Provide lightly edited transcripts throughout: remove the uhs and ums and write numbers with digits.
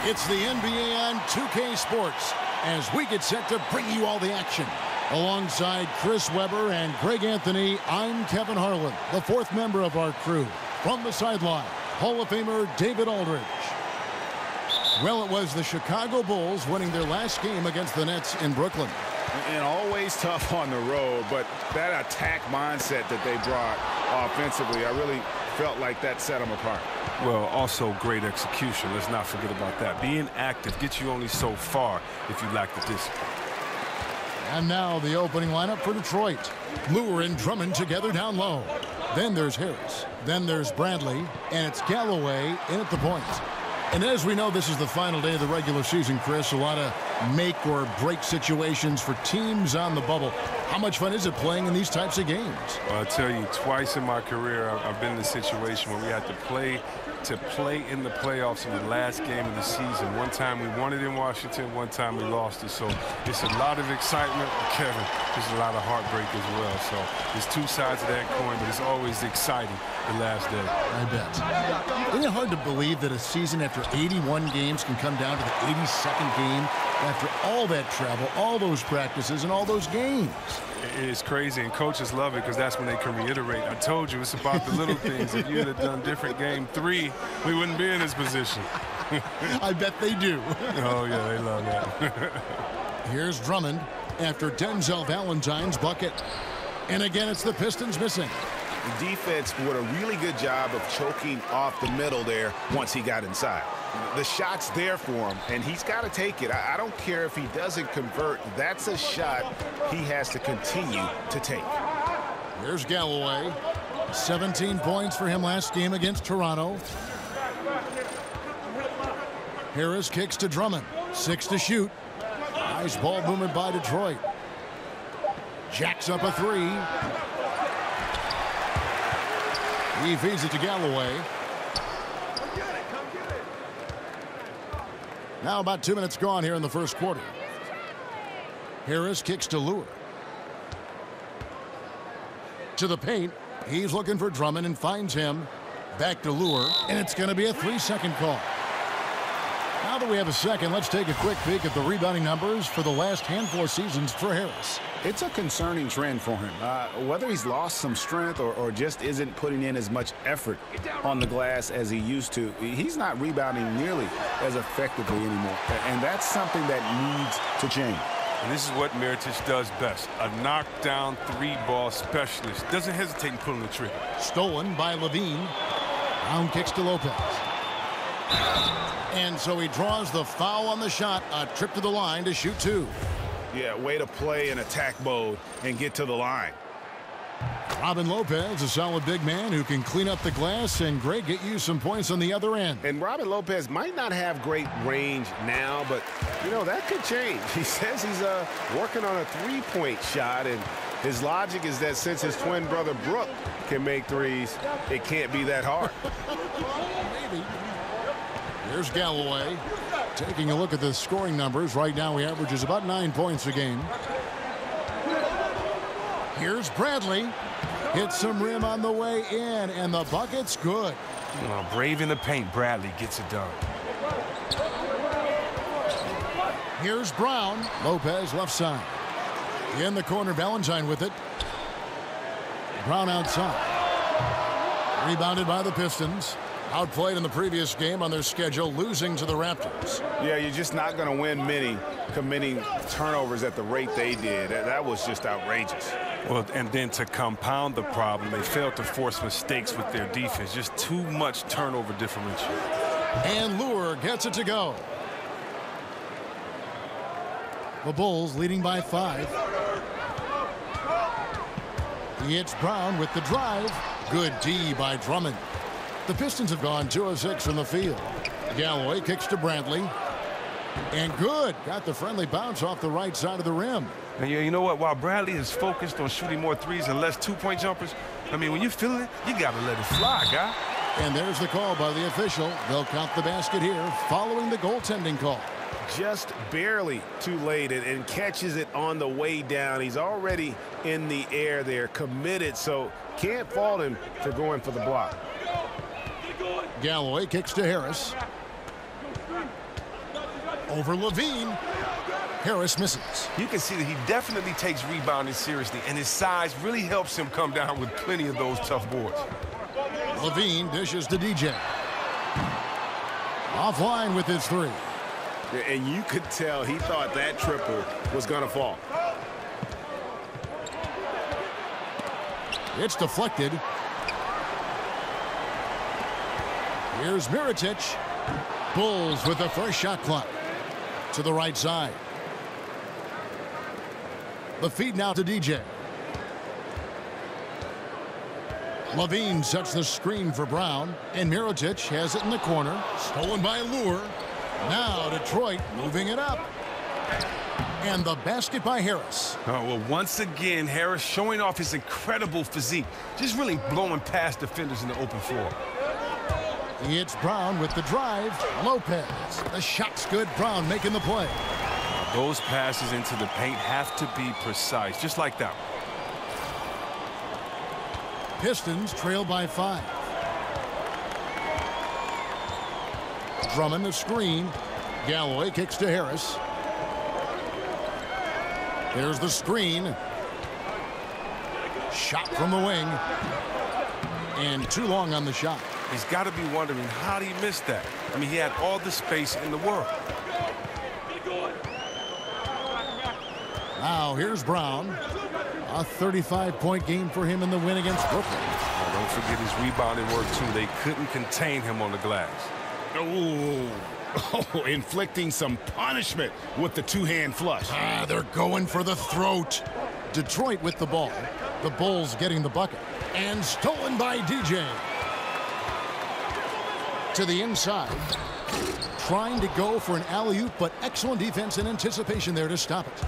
It's the NBA on 2K Sports as we get set to bring you all the action. Alongside Chris Webber and Greg Anthony, I'm Kevin Harlan, the fourth member of our crew. From the sideline, Hall of Famer David Aldridge. Well, it was the Chicago Bulls winning their last game against the Nets in Brooklyn. And always tough on the road, but that attack mindset that they brought offensively, I really felt like that set them apart. Well, also great execution. Let's not forget about that. Being active gets you only so far if you lack the discipline. And now the opening lineup for Detroit. Lure and Drummond together down low. Then there's Harris. Then there's Bradley. And it's Galloway in at the point. And as we know, this is the final day of the regular season, Chris. A lot of make or break situations for teams on the bubble. How much fun is it playing in these types of games? Well, I'll tell you, twice in my career, I've been in a situation where we had to play in the playoffs in the last game of the season. One time we won it in Washington, one time we lost it. So it's a lot of excitement, Kevin. There's a lot of heartbreak as well. So there's two sides of that coin, but it's always exciting the last day. I bet. Isn't it hard to believe that a season after 81 games can come down to the 82nd game after all that travel, all those practices, and all those games? It's crazy, and coaches love it because that's when they can reiterate. I told you, it's about the little things. If you had done different game 3, we wouldn't be in this position. I bet they do. Oh, yeah, they love that. Here's Drummond after Denzel Valentine's bucket. And again, it's the Pistons missing. The defense did a really good job of choking off the middle there once he got inside. The shot's there for him, and he's got to take it. I don't care if he doesn't convert. That's a shot he has to continue to take. Here's Galloway. 17 points for him last game against Toronto. Harris kicks to Drummond. 6 to shoot. Nice ball movement by Detroit. Jacks up a 3. He feeds it to Galloway. Now about 2 minutes gone here in the first quarter. Harris kicks to Lure. To the paint. He's looking for Drummond and finds him. Back to Lure. And it's going to be a 3-second call. Now that we have a second, let's take a quick peek at the rebounding numbers for the last handful of seasons for Harris. It's a concerning trend for him. Whether he's lost some strength or just isn't putting in as much effort on the glass as he used to, he's not rebounding nearly as effectively anymore. And that's something that needs to change. And this is what Mirotic does best. A knockdown 3-ball specialist. Doesn't hesitate in pulling the trigger. Stolen by Levine. Brown kicks to Lopez. And so he draws the foul on the shot. A trip to the line to shoot 2. Yeah, way to play in attack mode and get to the line. Robin Lopez, a solid big man who can clean up the glass and, Greg, get you some points on the other end. And Robin Lopez might not have great range now, but, you know, that could change. He says he's working on a 3-point shot, and his logic is that since his twin brother Brooke can make threes, it can't be that hard. Maybe. Here's Galloway. Taking a look at the scoring numbers. Right now he averages about 9 points a game. Here's Bradley. Hits some rim on the way in, and the bucket's good. Oh, brave in the paint, Bradley gets it done. Here's Brown. Lopez left side. In the corner, Valentine with it. Brown outside. Rebounded by the Pistons. Outplayed in the previous game on their schedule, losing to the Raptors. Yeah, you're just not going to win many committing turnovers at the rate they did. That was just outrageous. Well, and then to compound the problem, they failed to force mistakes with their defense. Just too much turnover differential. And Lure gets it to go. The Bulls leading by 5. He hits Brown with the drive. Good D by Drummond. The Pistons have gone 2 of 6 from the field. Galloway kicks to Bradley. And good. Got the friendly bounce off the right side of the rim. And you know what? While Bradley is focused on shooting more threes and less 2-point jumpers, I mean, when you're feeling it, you got to let it fly, guy. And there's the call by the official. They'll count the basket here following the goaltending call. Just barely too late and catches it on the way down. He's already in the air there, committed, so can't fault him for going for the block. Galloway kicks to Harris. Over Levine. Harris misses. You can see that he definitely takes rebounding seriously, and his size really helps him come down with plenty of those tough boards. Levine dishes to DJ. Offline with his three. And you could tell he thought that triple was going to fall. It's deflected. Here's Mirotic. Bulls with the first shot clock. To the right side. The feed now to DJ. Levine sets the screen for Brown, and Mirotic has it in the corner. Stolen by Lure. Now Detroit moving it up. And the basket by Harris. Oh, well, once again, Harris showing off his incredible physique. Just really blowing past defenders in the open floor. It's Brown with the drive. Lopez. The shot's good. Brown making the play. Those passes into the paint have to be precise, just like that. Pistons trail by 5. Drummond the screen. Galloway kicks to Harris. There's the screen. Shot from the wing. And too long on the shot. He's got to be wondering, how did he miss that? I mean, he had all the space in the world. Now here's Brown. A 35-point game for him in the win against Brooklyn. Oh, don't forget his rebounding work, too. They couldn't contain him on the glass. Oh, inflicting some punishment with the two-hand flush. They're going for the throat. Detroit with the ball. The Bulls getting the bucket. And stolen by DJ. To the inside. Trying to go for an alley-oop, but excellent defense and anticipation there to stop it.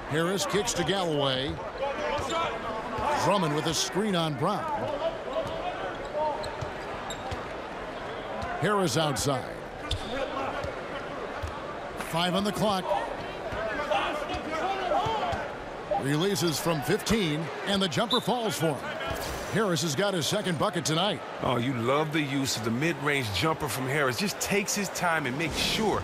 Harris kicks to Galloway. Drummond with a screen on Brown. Harris outside. 5 on the clock. Releases from 15, and the jumper falls for him. Harris has got his second bucket tonight. Oh, you love the use of the mid-range jumper from Harris. Just takes his time and makes sure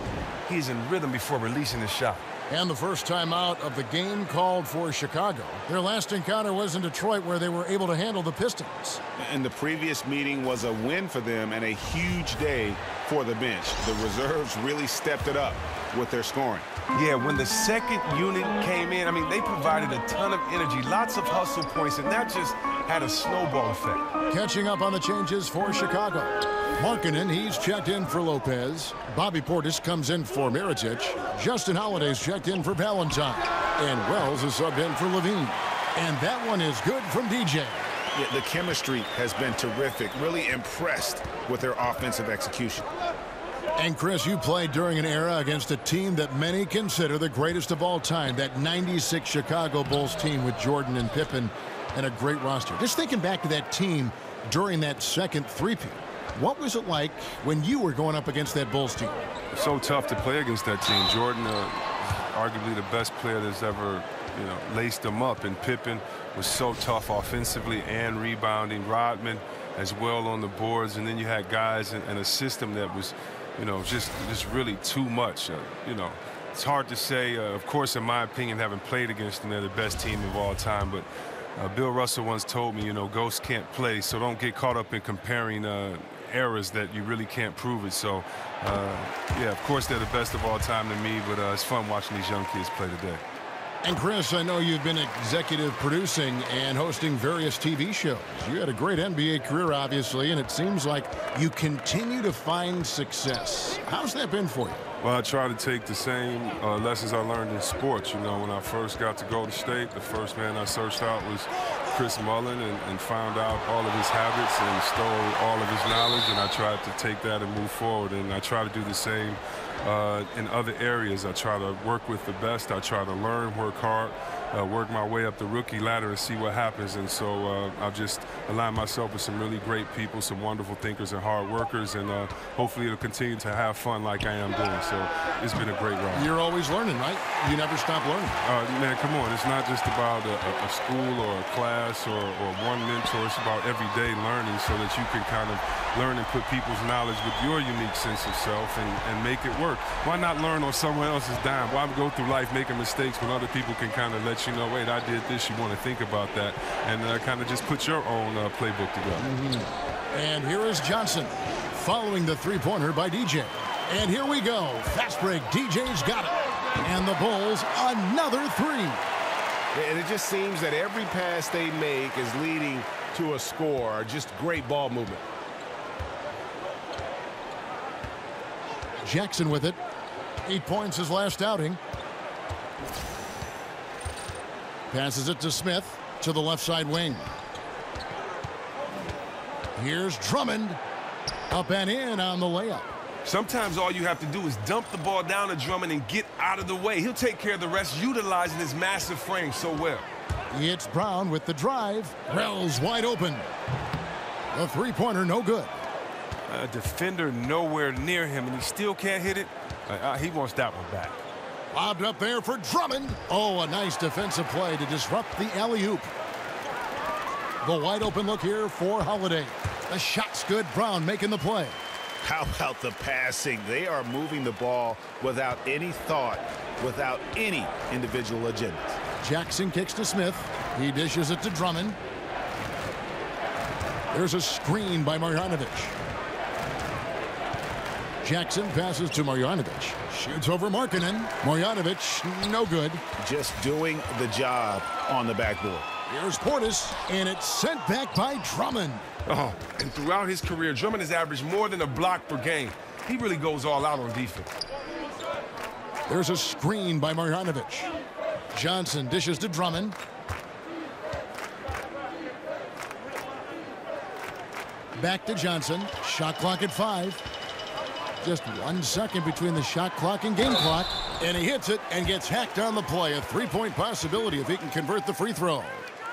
he's in rhythm before releasing the shot. And the first time out of the game called for Chicago. Their last encounter was in Detroit, where they were able to handle the Pistons. And the previous meeting was a win for them and a huge day for the bench. The reserves really stepped it up with their scoring. Yeah, when the second unit came in, I mean, they provided a ton of energy, lots of hustle points, and that just had a snowball effect. Catching up on the changes for Chicago. Markkanen, he's checked in for Lopez. Bobby Portis comes in for Mirotic. Justin Holiday's checked in for Valentine. And Wells is subbed in for Levine. And that one is good from DJ. Yeah, the chemistry has been terrific. Really impressed with their offensive execution. And Chris, you played during an era against a team that many consider the greatest of all time. That 96 Chicago Bulls team with Jordan and Pippen and a great roster. Just thinking back to that team during that second three-peat. What was it like when you were going up against that Bulls team? So tough to play against that team. Jordan, arguably the best player that's ever, laced them up. And Pippen was so tough offensively and rebounding. Rodman as well on the boards. And then you had guys in a system that was, just really too much. It's hard to say. Of course, in my opinion, having played against them, they're the best team of all time. But Bill Russell once told me, ghosts can't play, so don't get caught up in comparing eras that you really can't prove it. So, yeah, of course they're the best of all time to me, but it's fun watching these young kids play today. And Chris, I know you've been executive producing and hosting various TV shows. You had a great NBA career, obviously, and it seems like you continue to find success. How's that been for you? Well, I try to take the same lessons I learned in sports. When I first got to Golden State, the first man I searched out was Chris Mullin and found out all of his habits and stole all of his knowledge, and I tried to take that and move forward, and I try to do the same in other areas. I try to work with the best. I try to learn, work hard, work my way up the rookie ladder and see what happens. And so I've just aligned myself with some really great people, some wonderful thinkers and hard workers, and hopefully it'll continue to have fun like I am doing. So it's been a great ride. You're always learning, right? You never stop learning. Man, come on. It's not just about a school or a class or one mentor. It's about everyday learning so that you can kind of learn and put people's knowledge with your unique sense of self and make it work. Why not learn on someone else's dime? Why go through life making mistakes when other people can kind of let you know, wait, I did this, you want to think about that, and kind of just put your own playbook together. And here is Johnson following the three-pointer by DJ. And here we go. Fast break. DJ's got it. And the Bulls, another three. And it just seems that every pass they make is leading to a score. Just great ball movement. Jackson with it. 8 points his last outing. Passes it to Smith to the left side wing. Here's Drummond. Up and in on the layup. Sometimes all you have to do is dump the ball down to Drummond and get out of the way. He'll take care of the rest, utilizing his massive frame so well. It's Brown with the drive. Wells wide open. The three-pointer no good. A defender nowhere near him, and he still can't hit it. He wants that one back. Lobbed up there for Drummond. Oh, a nice defensive play to disrupt the alley-oop. The wide open look here for Holiday. The shot's good. Brown making the play. How about the passing? They are moving the ball without any thought, without any individual agendas. Jackson kicks to Smith. He dishes it to Drummond. There's a screen by Marjanovic. Jackson passes to Marjanovic. Shoots over Markkanen. Marjanovic, no good. Just doing the job on the backboard. Here's Portis, and it's sent back by Drummond. Oh, and throughout his career, Drummond has averaged more than a block per game. He really goes all out on defense. There's a screen by Marjanovic. Johnson dishes to Drummond. Back to Johnson. Shot clock at 5. Just 1 second between the shot clock and game clock. And he hits it and gets hacked on the play. A three-point possibility if he can convert the free throw.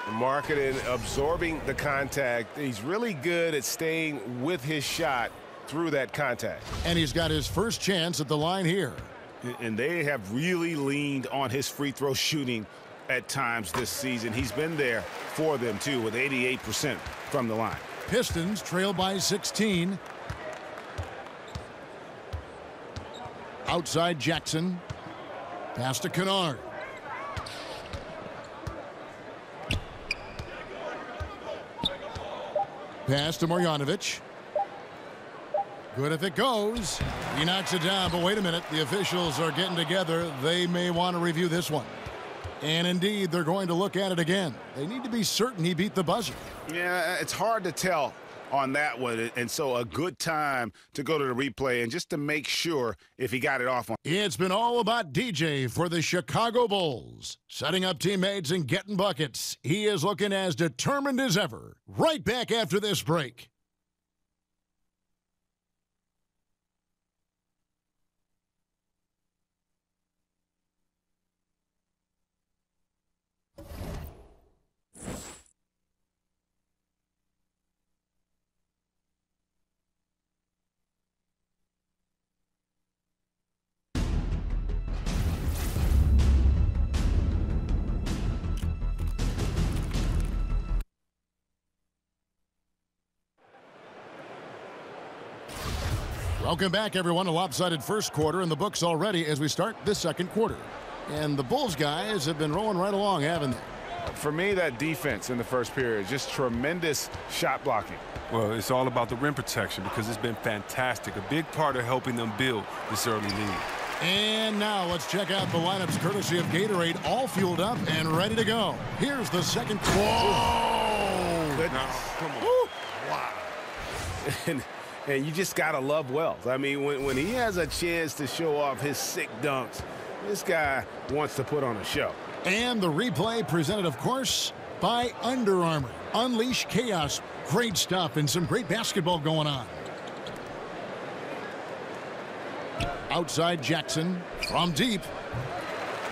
Markkanen absorbing the contact. He's really good at staying with his shot through that contact. And he's got his first chance at the line here. And they have really leaned on his free throw shooting at times this season. He's been there for them, too, with 88% from the line. Pistons trail by 16. Outside Jackson. Pass to Kennard. Pass to Marjanovic. Good if it goes. He knocks it down, but wait a minute. The officials are getting together. They may want to review this one. And indeed, they're going to look at it again. They need to be certain he beat the buzzer. Yeah, it's hard to tell on that one, and so a good time to go to the replay and just to make sure if he got it off on. It's been all about DJ for the Chicago Bulls. Setting up teammates and getting buckets. He is looking as determined as ever. Right back after this break. Welcome back, everyone. A lopsided first quarter in the books already as we start this second quarter. And the Bulls guys have been rolling right along, haven't they? For me, that defense in the first period, just tremendous shot blocking. Well, it's all about the rim protection because it's been fantastic. A big part of helping them build this early lead. And now let's check out the lineups courtesy of Gatorade, all fueled up and ready to go. Here's the second. Whoa! Goodness. Come on. Woo. Wow. And you just got to love Wells. I mean, when he has a chance to show off his sick dunks, this guy wants to put on a show. And the replay presented, of course, by Under Armour. Unleash chaos. Great stuff and some great basketball going on. Outside Jackson from deep.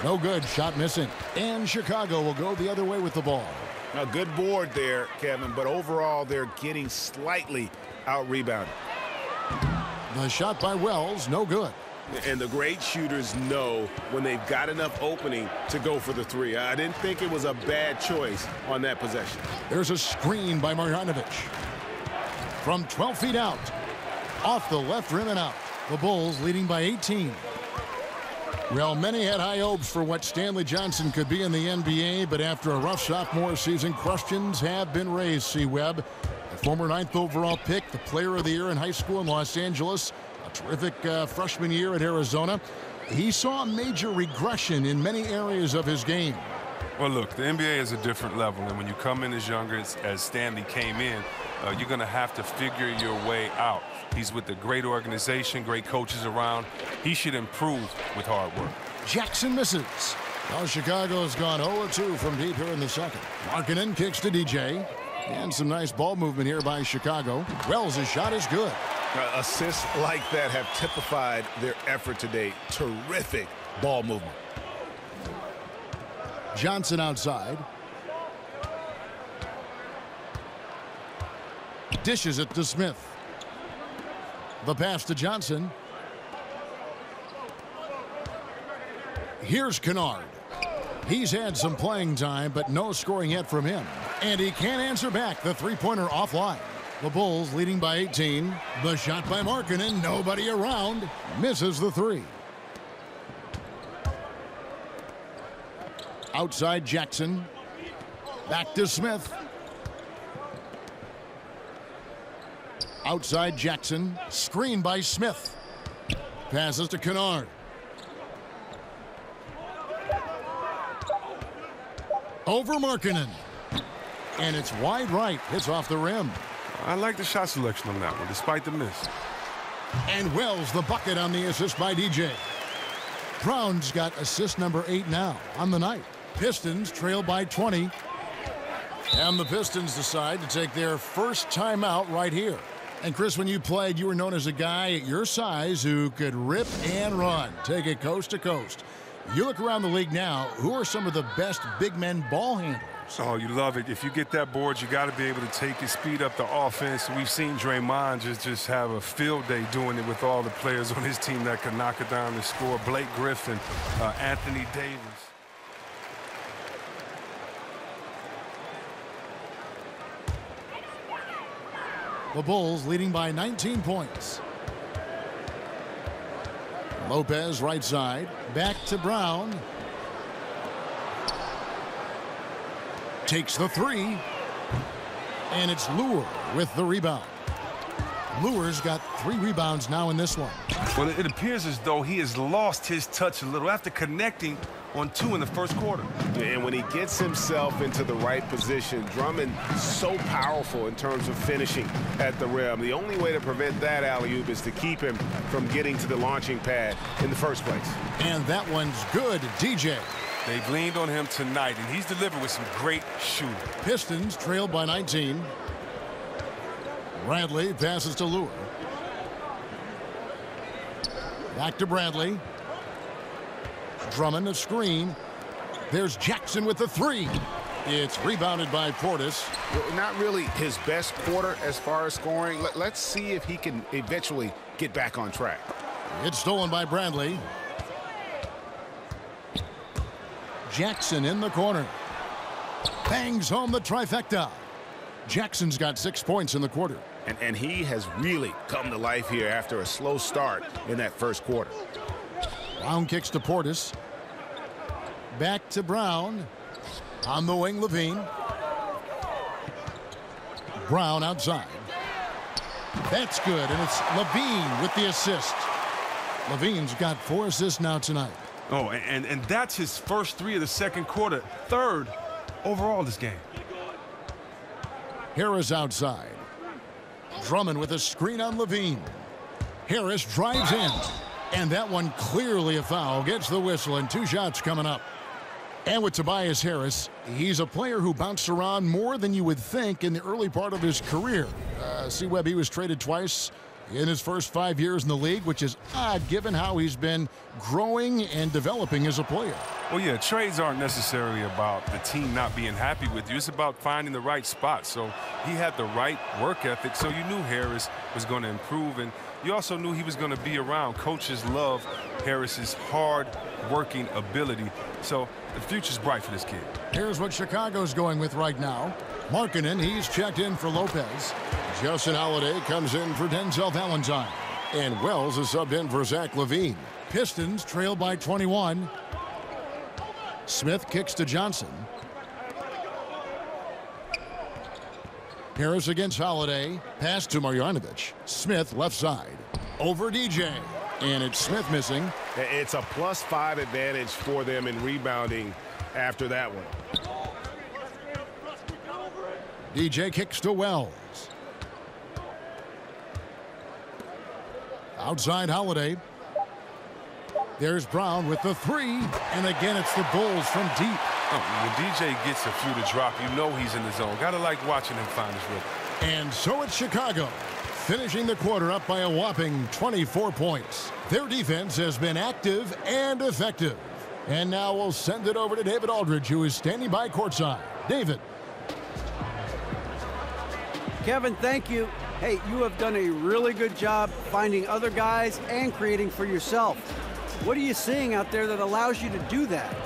No good. Shot missing. And Chicago will go the other way with the ball. A good board there, Kevin, but overall they're getting slightly out-rebounded. The shot by Wells, no good. And the great shooters know when they've got enough opening to go for the three. I didn't think it was a bad choice on that possession. There's a screen by Marjanovic. from 12 feet out. Off the left rim and out. The Bulls leading by 18. Well, many had high hopes for what Stanley Johnson could be in the NBA, but after a rough sophomore season, questions have been raised, C-Webb. The former 9th overall pick, the player of the year in high school in Los Angeles, a terrific freshman year at Arizona. He saw a major regression in many areas of his game. Well, look, the NBA is a different level, and when you come in as younger as Stanley came in, you're going to have to figure your way out. He's with a great organization, great coaches around. He should improve with hard work. Jackson misses. Now Chicago's gone 0-2 from deep here in the second. Markkanen kicks to DJ. And some nice ball movement here by Chicago. Wells' shot is good. Assists like that have typified their effort today. Terrific ball movement. Johnson outside. Dishes it to Smith. The pass to Johnson. Here's Kennard. He's had some playing time, but no scoring yet from him. And he can't answer back. The three-pointer offline. The Bulls leading by 18. The shot by Markkanen. Nobody around. Misses the three. Outside Jackson. Back to Smith. Outside Jackson. Screen by Smith. Passes to Kennard. Over Markkanen. And it's wide right. Hits off the rim. I like the shot selection on that one, despite the miss. And Wells the bucket on the assist by DJ. Brown's got assist number 8 now on the night. Pistons trail by 20. And the Pistons decide to take their first timeout right here. And Chris, when you played, you were known as a guy at your size who could rip and run, take it coast to coast. You look around the league now, who are some of the best big men ball handlers? Oh, you love it. If you get that board, you got to be able to take it, speed up the offense. We've seen Draymond just have a field day doing it with all the players on his team that could knock it down and score. Blake Griffin, Anthony Davis. The Bulls leading by 19 points. Lopez right side. Back to Brown. Takes the three. And it's Lure with the rebound. Lure's got 3 rebounds now in this one. Well, it appears as though he has lost his touch a little after connecting on 2 in the first quarter. And when he gets himself into the right position, Drummond so powerful in terms of finishing at the rim. The only way to prevent that alley-oop is to keep him from getting to the launching pad in the first place. And that one's good, DJ. They've leaned on him tonight, and he's delivered with some great shooting. Pistons trailed by 19. Bradley passes to Lure. Back to Bradley. Drummond a screen. There's Jackson with the three. It's rebounded by Portis. Not really his best quarter as far as scoring. Let's see if he can eventually get back on track. It's stolen by Bradley. Jackson in the corner. Bangs home the trifecta. Jackson's got 6 points in the quarter. And he has really come to life here after a slow start in that first quarter. Brown kicks to Portis. Back to Brown. On the wing, Levine. Brown outside. That's good, and it's Levine with the assist. Levine's got 4 assists now tonight. Oh, and that's his first 3 of the second quarter. 3rd overall this game. Harris outside. Drummond with a screen on Levine. Harris drives in. And that one clearly a foul. Gets the whistle, and 2 shots coming up. And with Tobias Harris, he's a player who bounced around more than you would think in the early part of his career. C-Webb, he was traded twice in his first 5 years in the league, which is odd given how he's been growing and developing as a player. Well, yeah, trades aren't necessarily about the team not being happy with you. It's about finding the right spot. So he had the right work ethic, so you knew Harris was going to improve, and you also knew he was going to be around. Coaches love Harris's hard-working ability. So the future's bright for this kid. Here's what Chicago's going with right now. Markkanen, he's checked in for Lopez. Justin Holiday comes in for Denzel Valentine. And Wells is subbed in for Zach LaVine. Pistons trail by 21. Smith kicks to Johnson. Harris against Holiday. Pass to Marjanovic. Smith left side. Over DJ. And it's Smith missing. It's a +5 advantage for them in rebounding after that one. DJ kicks to Wells. Outside Holiday. There's Brown with the three. And again, it's the Bulls from deep. When DJ gets a few to drop, you know he's in the zone. Gotta like watching him find his rhythm. And so it's Chicago, finishing the quarter up by a whopping 24 points. Their defense has been active and effective. And now we'll send it over to David Aldridge, who is standing by courtside. David. Kevin, thank you. Hey, you have done a really good job finding other guys and creating for yourself. What are you seeing out there that allows you to do that?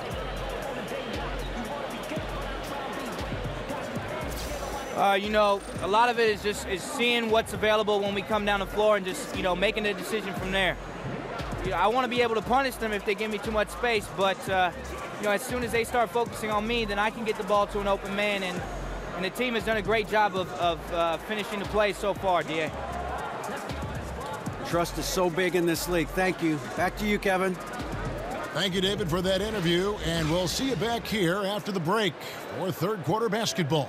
You know, a lot of it is just seeing what's available when we come down the floor and just, you know, making a decision from there. You know, I want to be able to punish them if they give me too much space, but, you know, as soon as they start focusing on me, then I can get the ball to an open man, and the team has done a great job of finishing the play so far, D.A. Trust is so big in this league. Thank you. Back to you, Kevin. Thank you, David, for that interview, and we'll see you back here after the break for third quarter basketball.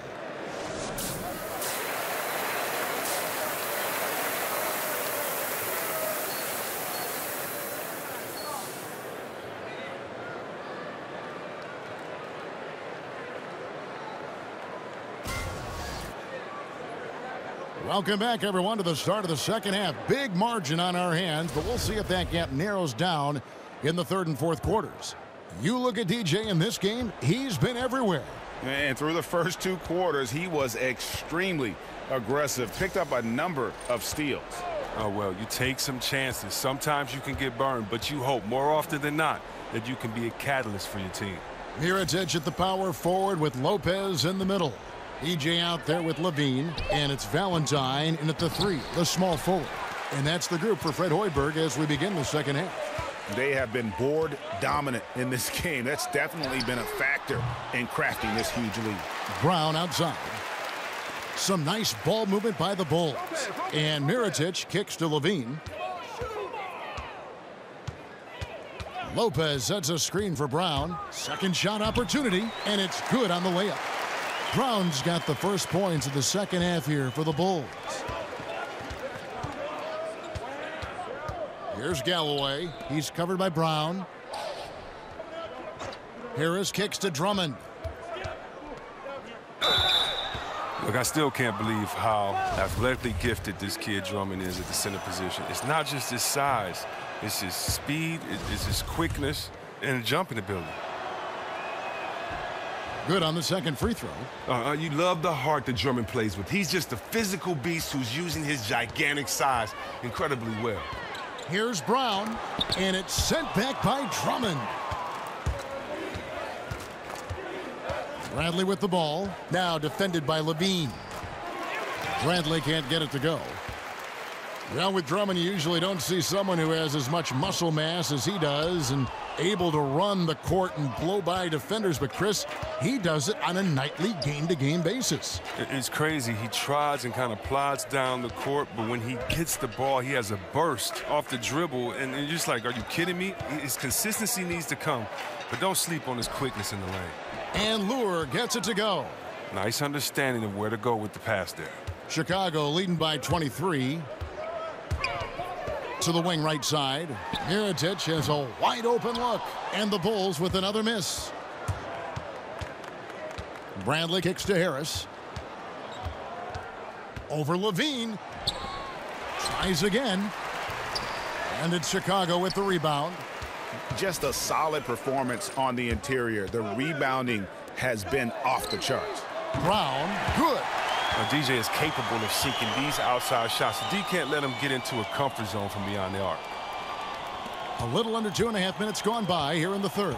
Welcome back, everyone, to the start of the second half. Big margin on our hands, but we'll see if that gap narrows down in the third and fourth quarters. You look at DJ in this game, he's been everywhere. And through the first two quarters, he was extremely aggressive, picked up a number of steals. Oh, well, you take some chances. Sometimes you can get burned, but you hope more often than not that you can be a catalyst for your team. Mirotić at the power forward with Lopez in the middle. EJ out there with LaVine, and it's Valentine in at the three, the small forward. And that's the group for Fred Hoiberg as we begin the second half. They have been board dominant in this game. That's definitely been a factor in crafting this huge lead. Brown outside. Some nice ball movement by the Bulls. And Mirotić kicks to LaVine. Lopez sets a screen for Brown. Second shot opportunity, and it's good on the layup. Brown's got the first points of the second half here for the Bulls. Here's Galloway. He's covered by Brown. Harris kicks to Drummond. Look, I still can't believe how athletically gifted this kid Drummond is at the center position. It's not just his size. It's his speed, it's his quickness, and jumping ability. Good on the second free throw. You love the heart that Drummond plays with. He's just a physical beast who's using his gigantic size incredibly well. Here's Brown, and it's sent back by Drummond. Bradley with the ball, now defended by LaVine. Bradley can't get it to go. Well, with Drummond, you usually don't see someone who has as much muscle mass as he does and able to run the court and blow by defenders. But, Chris, he does it on a nightly game-to-game basis. It's crazy. He tries and kind of plods down the court, but when he gets the ball, he has a burst off the dribble. And you're just like, are you kidding me? His consistency needs to come, but don't sleep on his quickness in the lane. And Lure gets it to go. Nice understanding of where to go with the pass there. Chicago leading by 23. To the wing right side. Mirotić has a wide open look. And the Bulls with another miss. Bradley kicks to Harris. Over LaVine. Tries again. And it's Chicago with the rebound. Just a solid performance on the interior. The rebounding has been off the charts. Brown, good. Now, DJ is capable of sinking these outside shots. So D can't let him get into a comfort zone from beyond the arc. A little under 2.5 minutes gone by here in the third.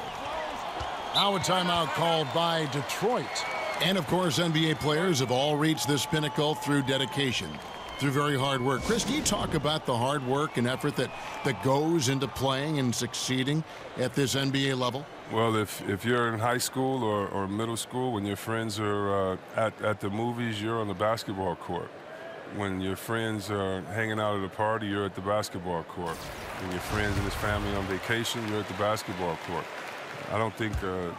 Now a timeout called by Detroit. And, of course, NBA players have all reached this pinnacle through dedication. through very hard work. Chris, do you talk about the hard work and effort that goes into playing and succeeding at this NBA level? Well, if you're in high school or middle school, when your friends are at the movies, you're on the basketball court. When your friends are hanging out at a party, you're at the basketball court. When your friends and his family on vacation, you're at the basketball court. I don't think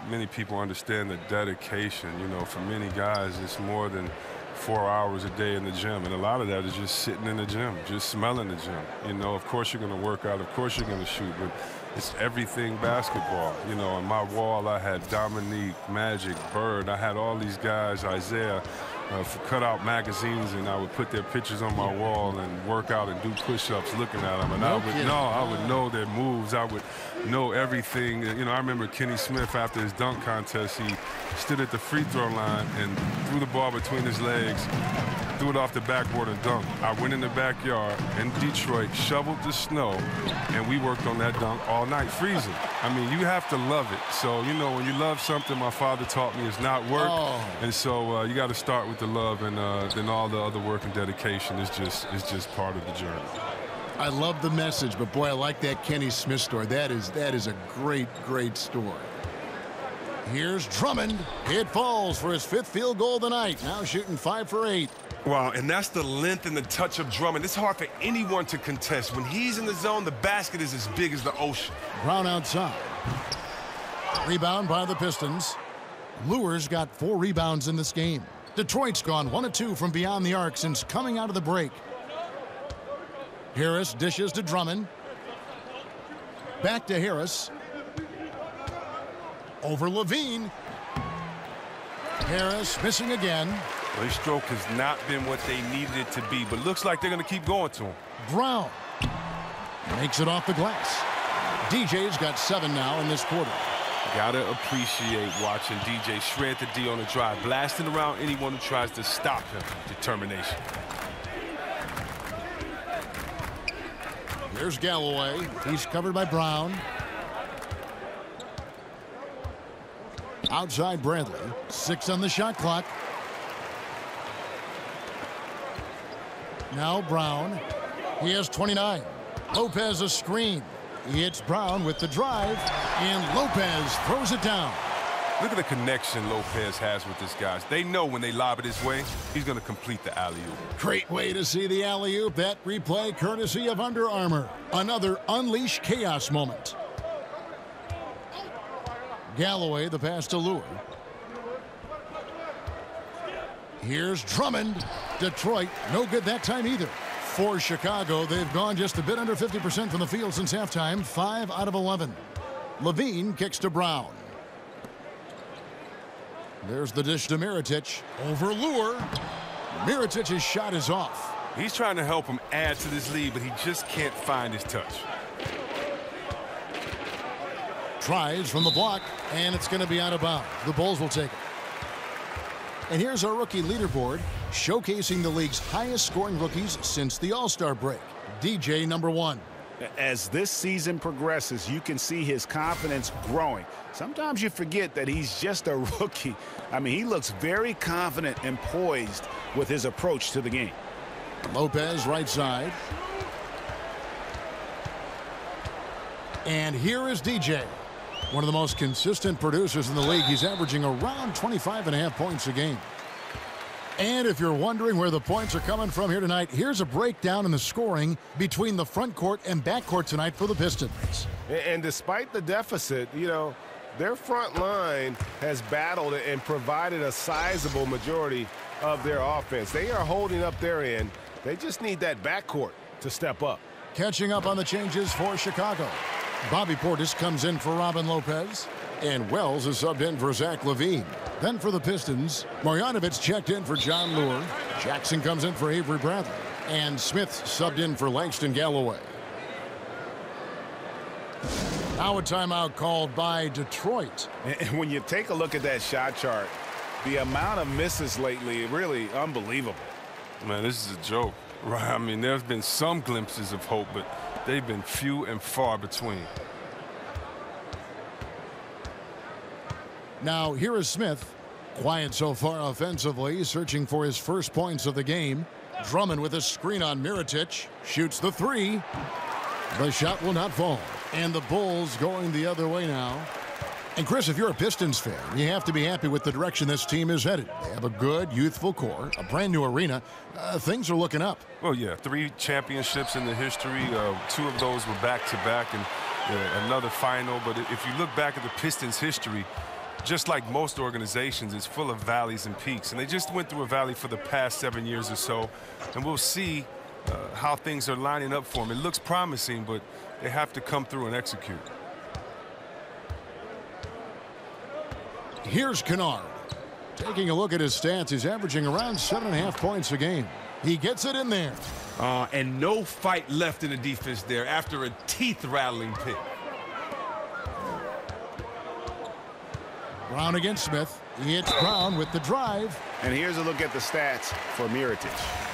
many people understand the dedication. You know, for many guys, it's more than 4 hours a day in the gym, and a lot of that is just sitting in the gym, just smelling the gym. You know, of course you're going to work out, of course you're going to shoot, but it's everything basketball. You know, on my wall I had Dominique, Magic, Bird. I had all these guys, Isaiah, cut out magazines, and I would put their pictures on my wall and work out and do push-ups looking at them. And I would know their moves. I would know everything. You know, I remember Kenny Smith after his dunk contest. He stood at the free throw line and threw the ball between his legs, threw it off the backboard and dunked. I went in the backyard in Detroit, shoveled the snow, and we worked on that dunk all night, freezing. I mean, you have to love it. So, you know, when you love something, my father taught me, it's not work. And so you got to start with the love, and then all the other work and dedication is just part of the journey. I love the message, but boy, I like that Kenny Smith story. That is a great story. Here's Drummond. It falls for his 5th field goal of the night. Now shooting 5 for 8. Wow, and that's the length and the touch of Drummond. It's hard for anyone to contest. When he's in the zone, the basket is as big as the ocean. Brown outside. Rebound by the Pistons. Lure's got 4 rebounds in this game. Detroit's gone 1 of 2 from beyond the arc since coming out of the break. Harris dishes to Drummond. Back to Harris. Over Levine. Harris missing again. Well, his stroke has not been what they needed it to be, but looks like they're going to keep going to him. Brown makes it off the glass. DJ's got 7 now in this quarter. Gotta appreciate watching DJ shred the D on the drive, blasting around anyone who tries to stop him. Determination. Here's Galloway. He's covered by Brown. Outside Bradley. 6 on the shot clock. Now Brown. He has 29. Lopez a screen. He hits Brown with the drive, and Lopez throws it down. Look at the connection Lopez has with this guy. They know when they lob it his way, he's going to complete the alley-oop. Great way to see the alley-oop. That replay courtesy of Under Armour. Another Unleash Chaos moment. Galloway, the pass to Lure. Here's Drummond. Detroit, no good that time either. For Chicago, they've gone just a bit under 50% from the field since halftime, 5 out of 11. Levine kicks to Brown. There's the dish to Mirotic. Over Lure. Mirotic's shot is off. He's trying to help him add to this lead, but he just can't find his touch. Tries from the block, and it's going to be out of bounds. The Bulls will take it. And here's our rookie leaderboard, showcasing the league's highest scoring rookies since the All-Star break. DJ number 1. As this season progresses, you can see his confidence growing. Sometimes you forget that he's just a rookie. I mean, he looks very confident and poised with his approach to the game. Lopez right side. And here is DJ. One of the most consistent producers in the league. He's averaging around 25.5 points a game. And if you're wondering where the points are coming from here tonight, here's a breakdown in the scoring between the front court and back court tonight for the Pistons. And despite the deficit, you know, their front line has battled and provided a sizable majority of their offense. They are holding up their end. They just need that backcourt to step up. Catching up on the changes for Chicago. Bobby Portis comes in for Robin Lopez. And Wells is subbed in for Zach LaVine. Then for the Pistons, Marjanovic checked in for John Lure. Jackson comes in for Avery Bradley. And Smith subbed in for Langston Galloway. Now a timeout called by Detroit. And when you take a look at that shot chart, the amount of misses lately, really unbelievable. Man, this is a joke, right? I mean, there's been some glimpses of hope, but they've been few and far between. Now here is Smith. Quiet so far offensively, searching for his first points of the game. Drummond with a screen on Mirotic. Shoots the three. The shot will not fall. And the Bulls going the other way now. And Chris, if you're a Pistons fan, you have to be happy with the direction this team is headed. They have a good youthful core, a brand new arena. Things are looking up. Well, yeah, 3 championships in the history. 2 of those were back-to-back, and another final. But if you look back at the Pistons' history, just like most organizations, it's full of valleys and peaks. And they just went through a valley for the past 7 years or so. And we'll see how things are lining up for them. It looks promising, but they have to come through and execute. Here's Kennard. Taking a look at his stats, he's averaging around 7.5 points a game. He gets it in there. And no fight left in the defense there after a teeth-rattling pick. Brown against Smith. He hits Brown with the drive. And here's a look at the stats for Mirotic.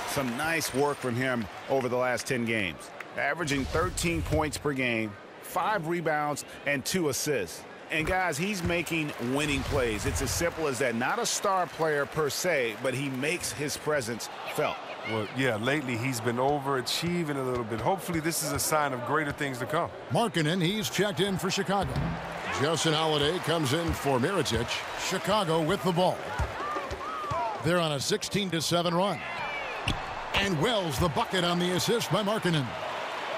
Some nice work from him over the last 10 games. Averaging 13 points per game, 5 rebounds, and 2 assists. And, guys, he's making winning plays. It's as simple as that. Not a star player per se, but he makes his presence felt. Well, yeah, lately he's been overachieving a little bit. Hopefully this is a sign of greater things to come. Markkanen, he's checked in for Chicago. Justin Holiday comes in for Mirotic. Chicago with the ball. They're on a 16-7 run. And Wells the bucket on the assist by Markkanen.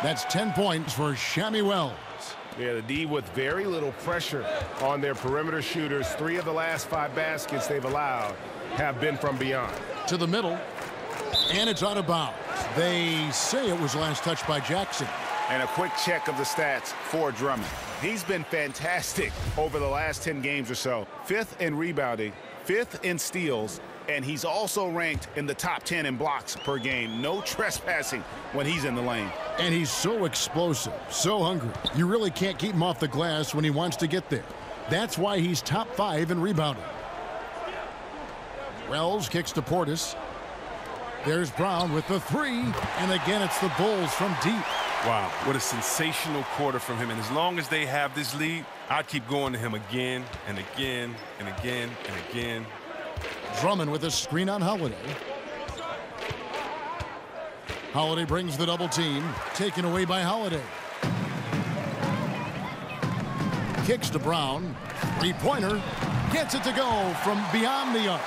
That's 10 points for Shammy Wells. Yeah, the D with very little pressure on their perimeter shooters. 3 of the last 5 baskets they've allowed have been from beyond. To the middle. And it's out of bounds. They say it was last touched by Jackson. And a quick check of the stats for Drummond. He's been fantastic over the last 10 games or so. 5th in rebounding, 5th in steals, and he's also ranked in the top 10 in blocks per game. No trespassing when he's in the lane. And he's so explosive, so hungry. You really can't keep him off the glass when he wants to get there. That's why he's top 5 in rebounding. Wells kicks to Portis. There's Brown with the 3. And again, it's the Bulls from deep. Wow, what a sensational quarter from him. And as long as they have this lead, I'd keep going to him again and again and again and again. Drummond with a screen on Holiday. Holiday brings the double team. Taken away by Holiday. Kicks to Brown. 3-pointer. Gets it to go from beyond the arc.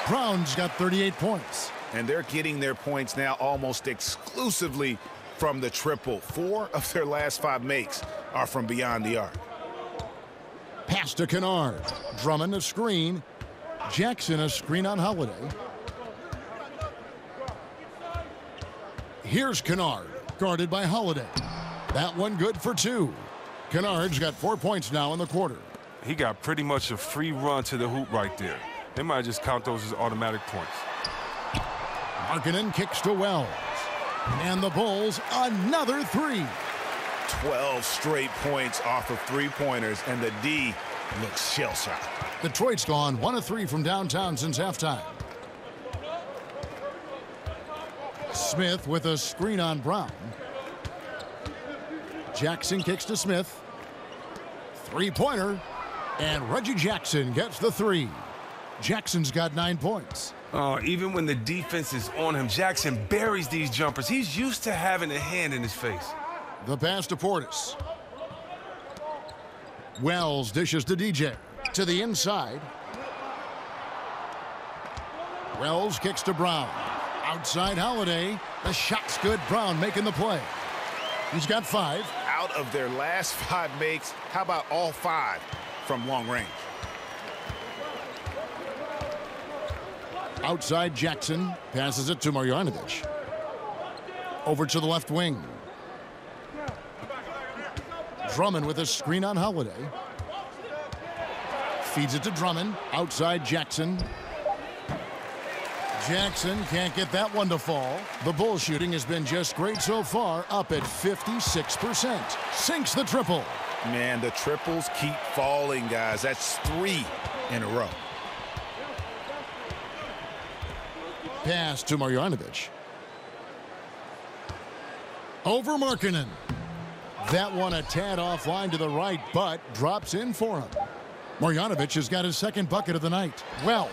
Brown's got 38 points. And they're getting their points now almost exclusively from the triple. 4 of their last 5 makes are from beyond the arc. Pass to Kennard. Drummond a screen. Jackson a screen on Holiday. Here's Kennard, guarded by Holiday. That one good for 2. Kennard's got 4 points now in the quarter. He got pretty much a free run to the hoop right there. They might just count those as automatic points. Markkanen kicks to Wells. And the Bulls another 3. 12 straight points off of 3-pointers, and the D looks shell-shocked. Detroit's gone 1 of 3 from downtown since halftime. Smith with a screen on Brown. Jackson kicks to Smith. 3-pointer. And Reggie Jackson gets the 3. Jackson's got 9 points. Even when the defense is on him, Jackson buries these jumpers. He's used to having a hand in his face. The pass to Portis. Wells dishes to DJ. To the inside. Wells kicks to Brown. Outside Holiday. The shot's good. Brown making the play. He's got 5. Out of their last 5 makes, how about all 5 from long range? Outside Jackson. Passes it to Marjanovic. Over to the left wing. Drummond with a screen on Holiday. Feeds it to Drummond. Outside Jackson. Jackson can't get that one to fall. The Bull shooting has been just great so far, up at 56%. Sinks the triple. Man, the triples keep falling, guys. That's 3 in a row. Pass to Marjanovic. Over Markkanen. That one a tad offline to the right, but drops in for him. Marjanovic has got his second bucket of the night. Wells.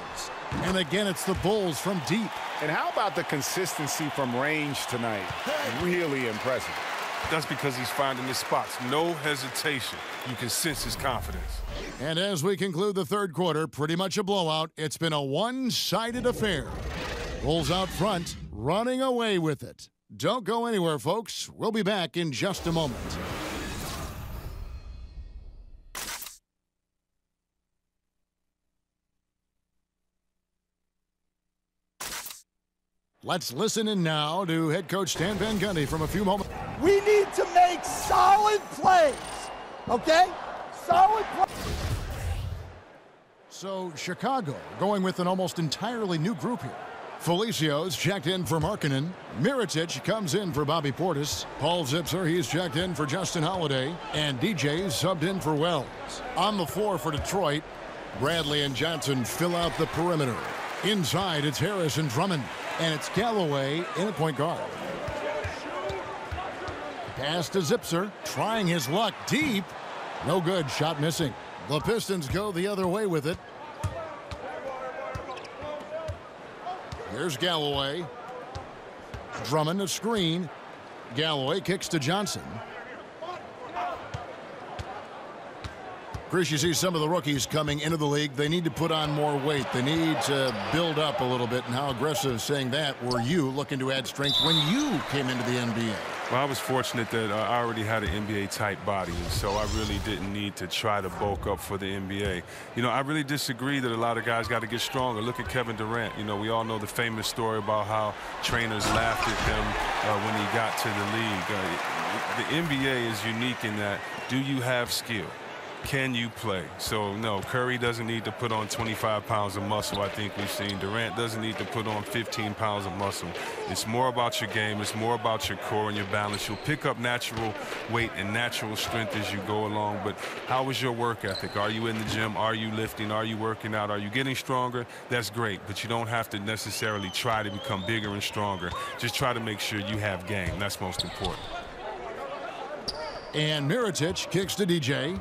And again, it's the Bulls from deep. And how about the consistency from range tonight? Really impressive. That's because he's finding his spots. No hesitation. You can sense his confidence. And as we conclude the third quarter, pretty much a blowout. It's been a one-sided affair. Bulls out front, running away with it. Don't go anywhere, folks. We'll be back in just a moment. Let's listen in now to head coach Stan Van Gundy from a few moments. We need to make solid plays, okay? Solid plays. So Chicago going with an almost entirely new group here. Felicio's checked in for Markkanen. Mirotic comes in for Bobby Portis. Paul Zipser, he's checked in for Justin Holiday. And DJ's subbed in for Wells. On the floor for Detroit, Bradley and Johnson fill out the perimeter. Inside, it's Harris and Drummond. And it's Galloway in at point guard. Pass to Zipser, trying his luck deep. No good, shot missing. The Pistons go the other way with it. Here's Galloway. Drummond a screen. Galloway kicks to Johnson. Chris, you see some of the rookies coming into the league. They need to put on more weight. They need to build up a little bit. And how aggressive saying that were you looking to add strength when you came into the NBA? Well, I was fortunate that I already had an NBA-type body, and so I really didn't need to try to bulk up for the NBA. You know, I really disagree that a lot of guys got to get stronger. Look at Kevin Durant. You know, we all know the famous story about how trainers laughed at him when he got to the league. The NBA is unique in that, do you have skill? Can you play? So, no, Curry doesn't need to put on 25 pounds of muscle. I think we've seen Durant doesn't need to put on 15 pounds of muscle. It's more about your game. It's more about your core and your balance. You'll pick up natural weight and natural strength as you go along. But how is your work ethic? Are you in the gym? Are you lifting? Are you working out? Are you getting stronger? That's great. But you don't have to necessarily try to become bigger and stronger. Just try to make sure you have game. That's most important. And Mirotic kicks to DJ.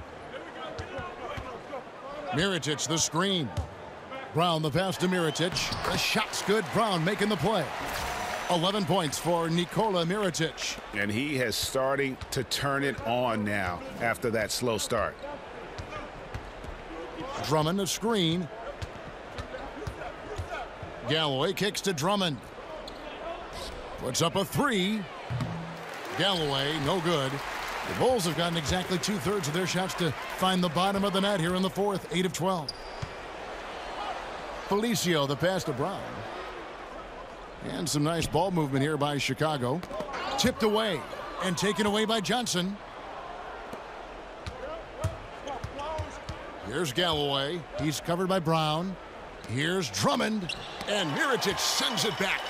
Mirotic the screen. Brown the pass to Mirotic. The shot's good. Brown making the play. 11 points for Nikola Mirotic. And he has starting to turn it on now after that slow start. Drummond the screen. Galloway kicks to Drummond. Puts up a three. Galloway, no good. The Bulls have gotten exactly 2/3 of their shots to find the bottom of the net here in the fourth, 8 of 12. Felicio, the pass to Brown. And some nice ball movement here by Chicago. Tipped away and taken away by Johnson. Here's Galloway. He's covered by Brown. Here's Drummond. And Mirotic sends it back.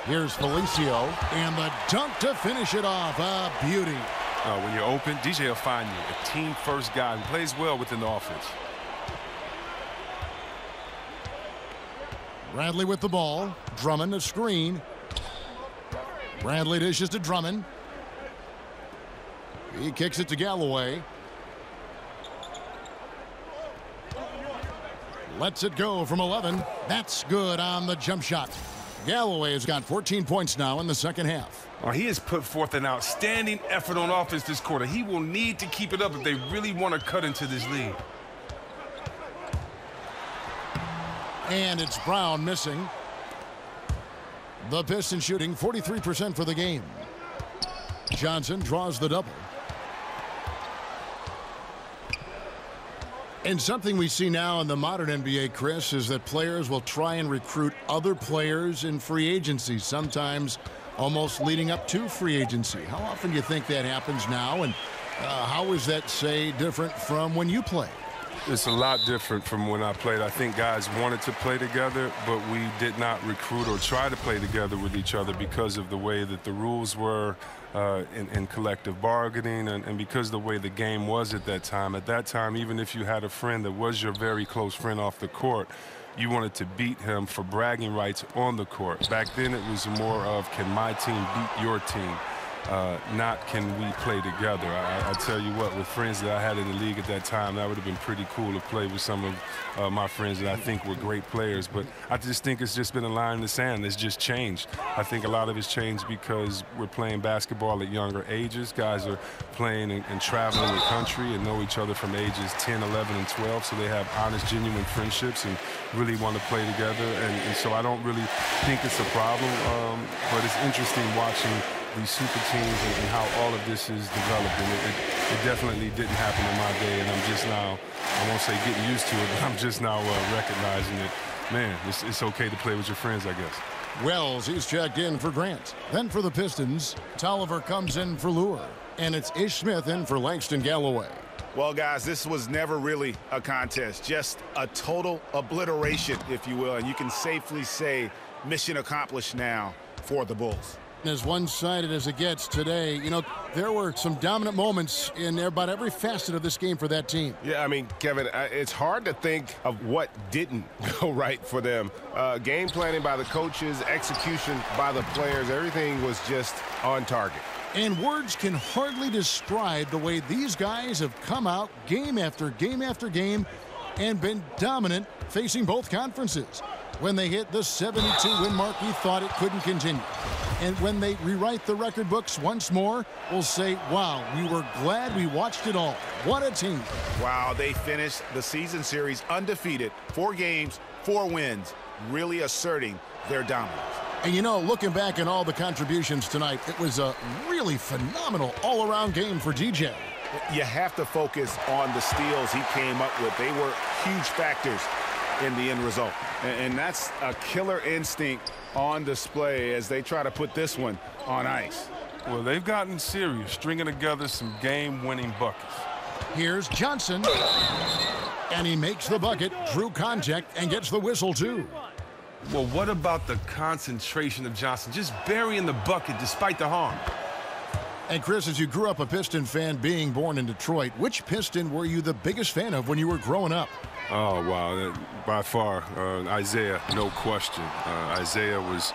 Here's Felicio, and the dunk to finish it off. A beauty. When you're open, DJ will find you. A team-first guy who plays well within the offense. Bradley with the ball. Drummond a screen. Bradley dishes to Drummond. He kicks it to Galloway. Lets it go from 11. That's good on the jump shot. Galloway has got 14 points now in the second half. He has put forth an outstanding effort on offense this quarter. He will need to keep it up if they really want to cut into this lead. And it's Brown missing. The Pistons shooting 43% for the game. Johnson draws the double. And something we see now in the modern NBA, Chris, is that players will try and recruit other players in free agency, sometimes almost leading up to free agency. How often do you think that happens now, and how is that, say, different from when you played? It's a lot different from when I played. I think guys wanted to play together, but we did not recruit or try to play together with each other because of the way that the rules were in collective bargaining and because the way the game was at that time. At that time, even if you had a friend that was your very close friend off the court, you wanted to beat him for bragging rights on the court. Back then, it was more of, can my team beat your team? not can we play together. I tell you what, with friends that I had in the league at that time, that would have been pretty cool to play with some of my friends that I think were great players. But I just think it's just been a line in the sand that's just changed. I think a lot of it's changed because we're playing basketball at younger ages. Guys are playing and traveling the country and know each other from ages 10, 11, and 12, so they have honest, genuine friendships and really want to play together. And so I don't really think it's a problem, but it's interesting watching these super teams and how all of this is developing. It definitely didn't happen in my day, and I'm just now, I won't say getting used to it, but I'm just now recognizing that, man, it's okay to play with your friends, I guess. Wells, he's checked in for Grant. Then for the Pistons, Tolliver comes in for Lure. And it's Ish Smith in for Langston Galloway. Well, guys, this was never really a contest, just a total obliteration, if you will. And you can safely say mission accomplished now for the Bulls. As one-sided as it gets today, you know, there were some dominant moments in about every facet of this game for that team. Yeah, I mean, Kevin, it's hard to think of what didn't go right for them. Game planning by the coaches, execution by the players, everything was just on target. And words can hardly describe the way these guys have come out game after game after game and been dominant facing both conferences. When they hit the 72-win mark, we thought it couldn't continue. And when they rewrite the record books once more, we'll say, wow, we were glad we watched it all. What a team. Wow, they finished the season series undefeated, 4 games, 4 wins, really asserting their dominance. And, you know, looking back at all the contributions tonight, it was a really phenomenal all-around game for DJ. You have to focus on the steals he came up with. They were huge factors in the end result. And that's a killer instinct on display as they try to put this one on ice. Well, they've gotten serious, stringing together some game-winning buckets. Here's Johnson. And he makes the bucket, drew contact, and gets the whistle, too. Well, what about the concentration of Johnson? Just burying the bucket despite the harm. And, Chris, as you grew up a Piston fan being born in Detroit, which Piston were you the biggest fan of when you were growing up? Oh, wow. By far, Isaiah, no question. Isaiah was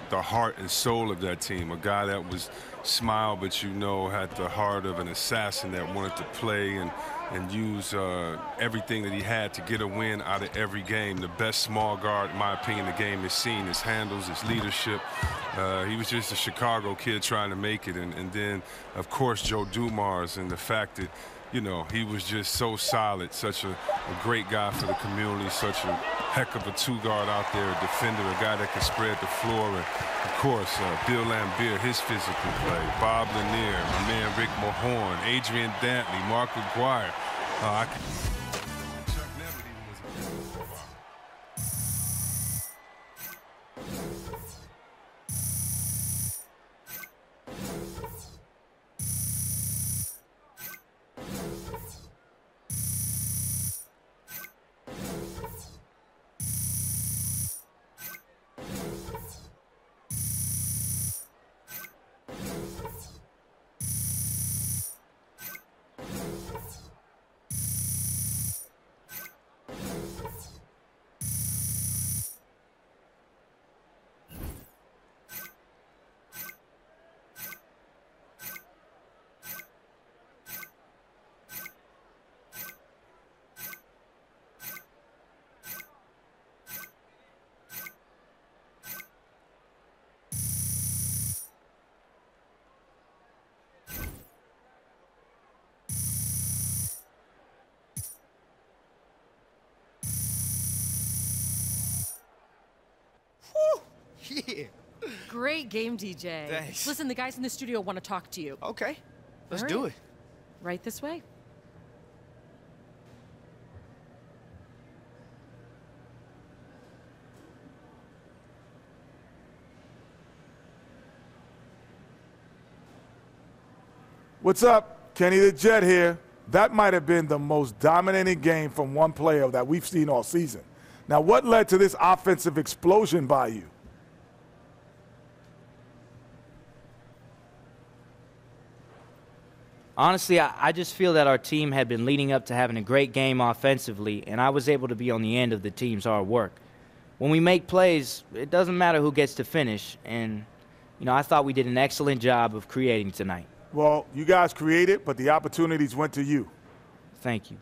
the heart and soul of that team, a guy that was smile, but you know had the heart of an assassin that wanted to play and use everything that he had to get a win out of every game. The best small guard, in my opinion, the game has seen. His handles, his leadership. He was just a Chicago kid trying to make it. And then, of course, Joe Dumars and the fact that, you know, he was just so solid, such a great guy for the community, such a heck of a two-guard out there, a defender, a guy that can spread the floor. And, of course, Bill Laimbeer, his physical play, Bob Lanier, my man Rick Mahorn, Adrian Dantley, Mark McGuire. Chuck Nevitt even was a for a while. Yeah. Great game, DJ. Thanks. Listen, the guys in the studio want to talk to you. Okay. Let's All do right. it. Right this way. What's up? Kenny the Jet here. That might have been the most dominating game from one player that we've seen all season. Now, what led to this offensive explosion by you? Honestly, I just feel that our team had been leading up to having a great game offensively, and I was able to be on the end of the team's hard work. When we make plays, it doesn't matter who gets to finish, and I thought we did an excellent job of creating tonight. Well, you guys created, but the opportunities went to you. Thank you.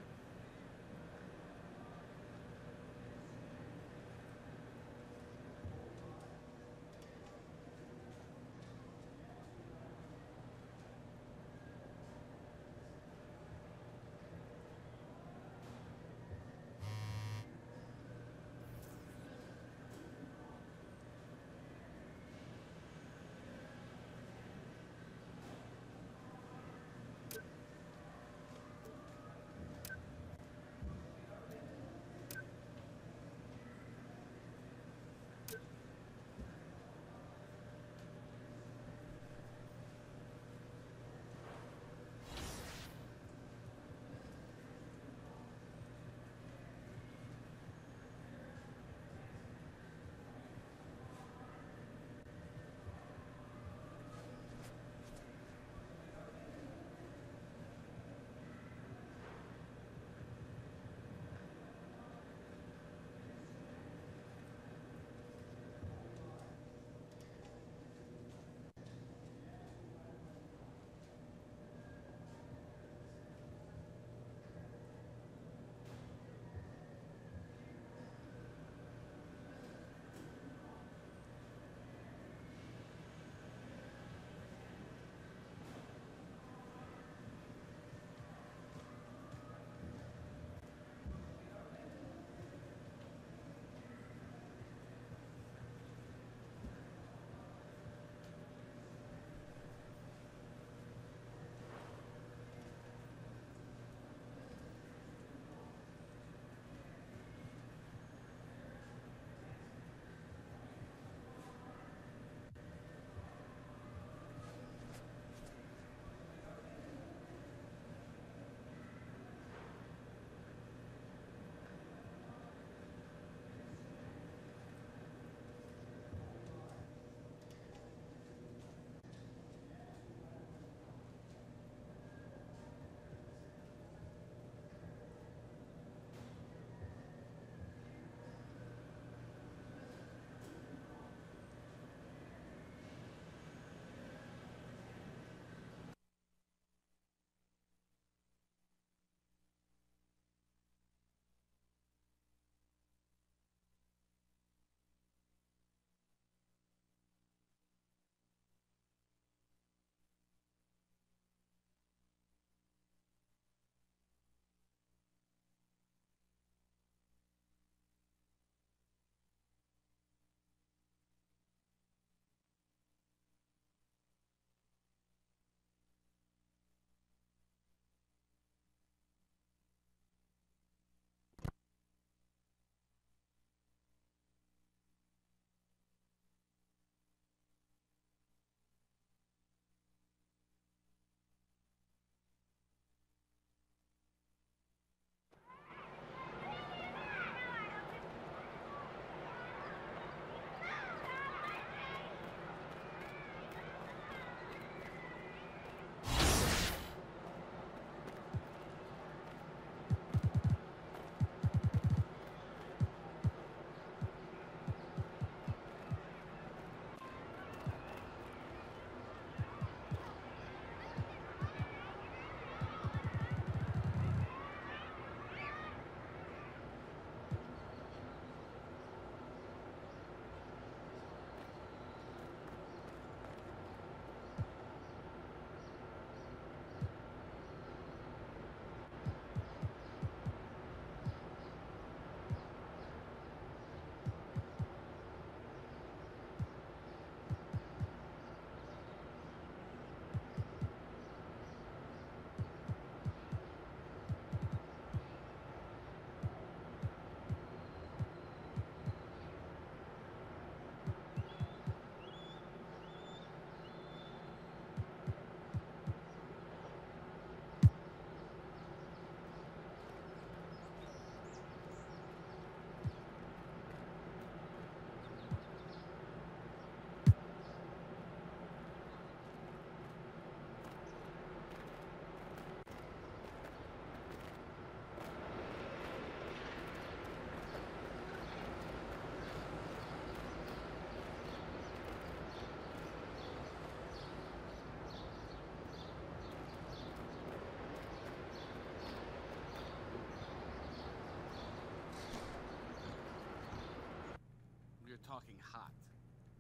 talking hot.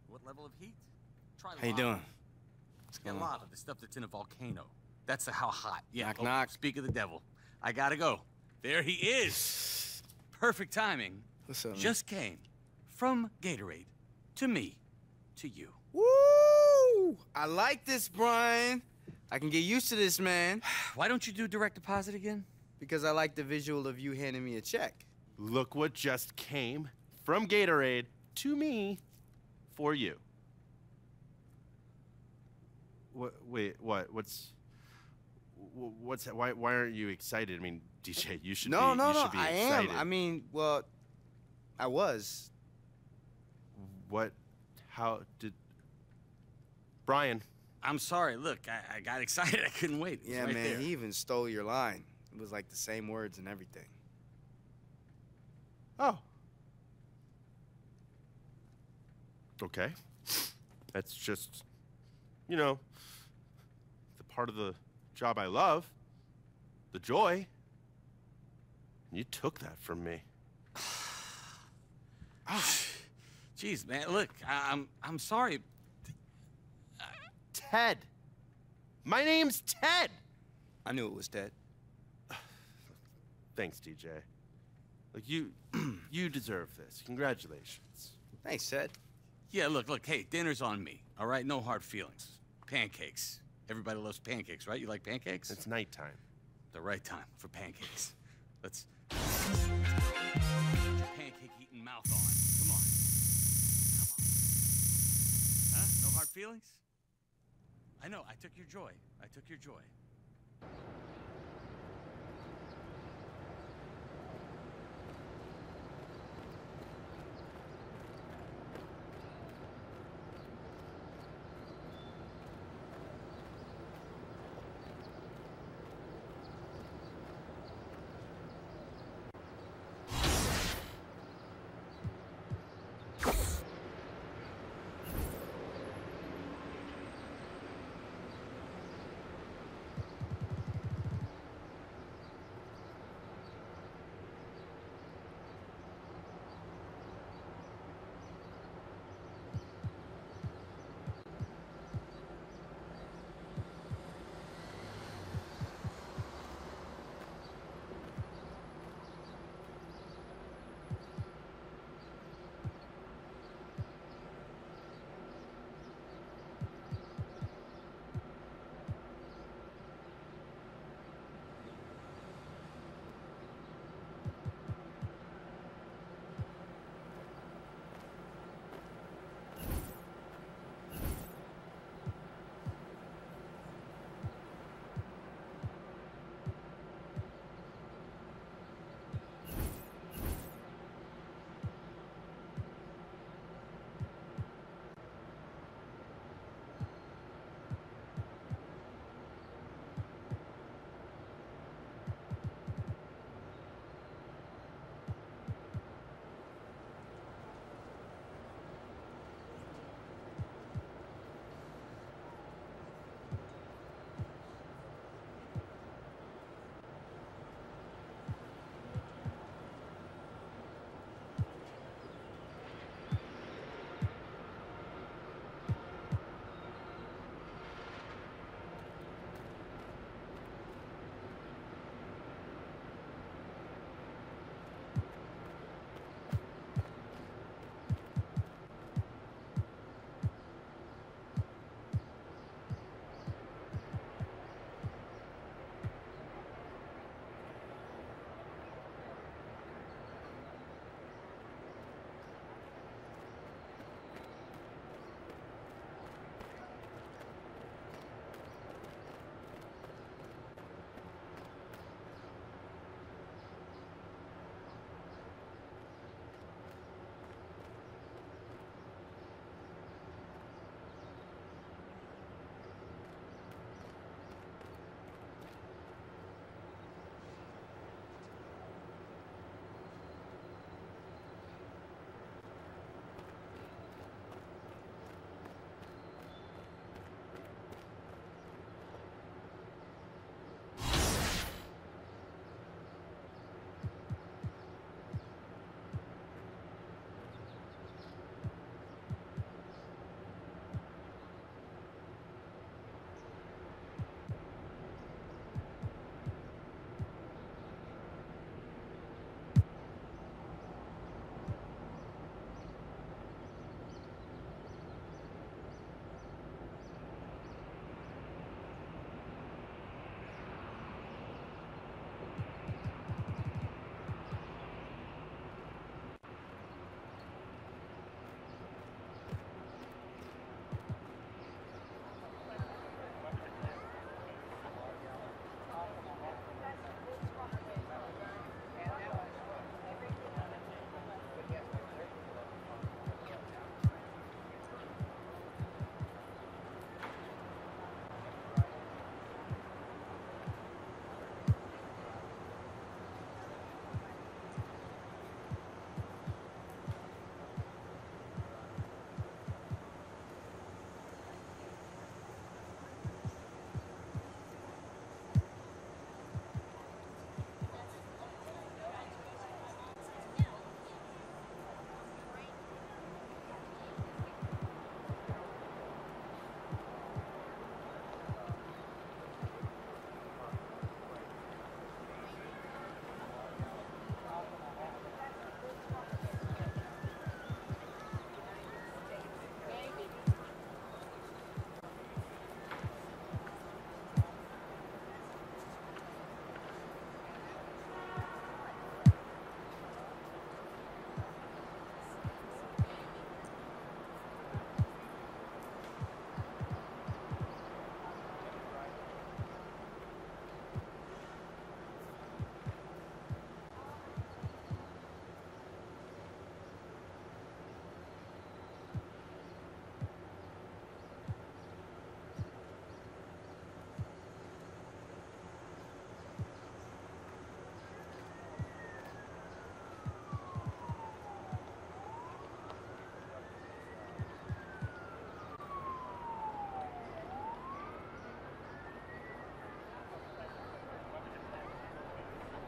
What level of heat? Try How you doing? What's A going on? lava, the stuff that's in a volcano. That's how hot. Yeah. Knock, knock. Speak of the devil. I gotta go. There he is. Perfect timing. What's up, man? Just came from Gatorade to me to you. Woo! I like this, Brian. I can get used to this, man. Why don't you do direct deposit again? Because I like the visual of you handing me a check. Look what just came from Gatorade to me for you. What? Wait, what? What's that? Why aren't you excited? I mean, DJ, you should be. No, You should be I excited. am. I mean, well, I was. What? How did? Brian. I'm sorry. Look, I got excited. I couldn't wait. It was Yeah, right man, there. he even stole your line. It was like the same words and everything. Oh. Okay. That's just, you know, the part of the job I love, the joy. You took that from me. Jeez, man. Look, I'm sorry. Ted. My name's Ted. I knew it was Ted. Thanks, DJ. Like you deserve this. Congratulations. Thanks, Ted. Yeah, look, hey, dinner's on me, all right? No hard feelings. Pancakes. Everybody loves pancakes, right? You like pancakes? It's nighttime. The right time for pancakes. Let's get your pancake-eating mouth on. Come on. Huh? No hard feelings? I know, I took your joy.